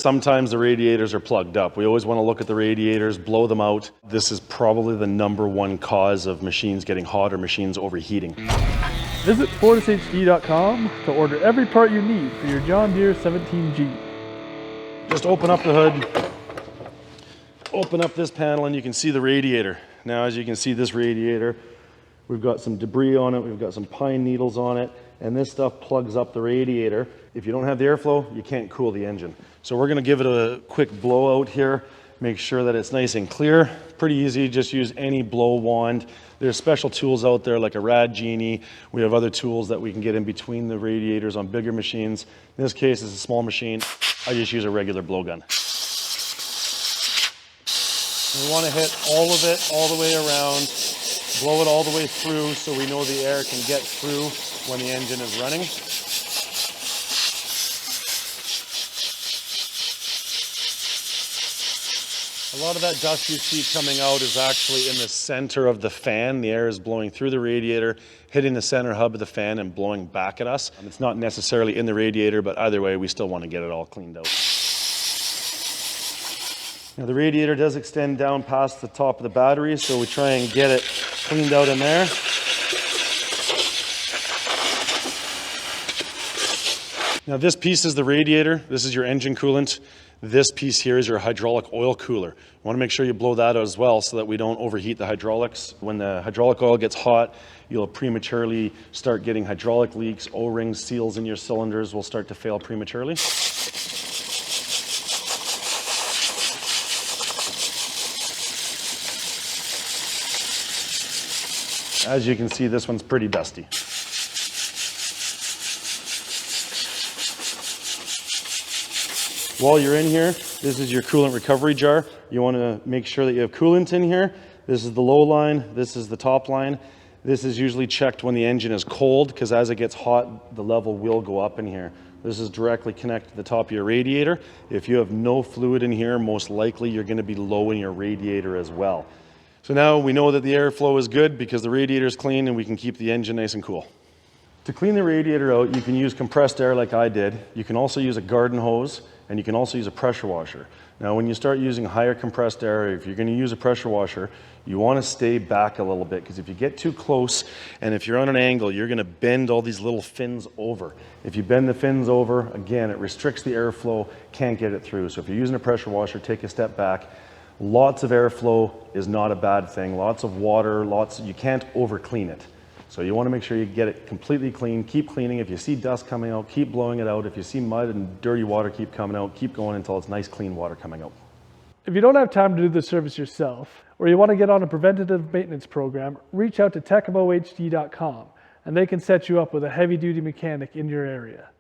Sometimes the radiators are plugged up. We always want to look at the radiators, blow them out. This is probably the #1 cause of machines getting hot or machines overheating. Visit FortisHD.com to order every part you need for your John Deere 17G. Just open up the hood, open up this panel, and you can see the radiator. Now, as you can see, this radiator, we've got some debris on it, we've got some pine needles on it, and this stuff plugs up the radiator. If you don't have the airflow, you can't cool the engine. So we're gonna give it a quick blowout here, make sure that it's nice and clear. Pretty easy, just use any blow wand. There's special tools out there like a Rad Genie. We have other tools that we can get in between the radiators on bigger machines. In this case, it's a small machine. I just use a regular blowgun. We want to hit all of it all the way around, blow it all the way through so we know the air can get through when the engine is running. A lot of that dust you see coming out is actually in the center of the fan. The air is blowing through the radiator, hitting the center hub of the fan and blowing back at us. It's not necessarily in the radiator, but either way, we still want to get it all cleaned out. Now, the radiator does extend down past the top of the battery, so we try and get it cleaned out in there. Now, this piece is the radiator. This is your engine coolant. This piece here is your hydraulic oil cooler. You want to make sure you blow that out as well so that we don't overheat the hydraulics. When the hydraulic oil gets hot, you'll prematurely start getting hydraulic leaks, O-rings, seals in your cylinders will start to fail prematurely. As you can see, this one's pretty dusty. While you're in here, this is your coolant recovery jar. You want to make sure that you have coolant in here. This is the low line, this is the top line. This is usually checked when the engine is cold, because as it gets hot, the level will go up in here. This is directly connected to the top of your radiator. If you have no fluid in here, most likely you're going to be low in your radiator as well. So now we know that the airflow is good because the radiator is clean and we can keep the engine nice and cool. To clean the radiator out, you can use compressed air like I did. You can also use a garden hose, and you can also use a pressure washer. Now, when you start using higher compressed air, if you're going to use a pressure washer, you want to stay back a little bit, because if you get too close and if you're on an angle, you're going to bend all these little fins over. If you bend the fins over, again, it restricts the airflow, can't get it through. So if you're using a pressure washer, take a step back. Lots of airflow is not a bad thing. Lots of water, you can't over clean it. So you want to make sure you get it completely clean. Keep cleaning. If you see dust coming out, keep blowing it out. If you see mud and dirty water keep coming out, keep going until it's nice, clean water coming out. If you don't have time to do the service yourself, or you want to get on a preventative maintenance program, reach out to TekamoHD.com, and they can set you up with a heavy-duty mechanic in your area.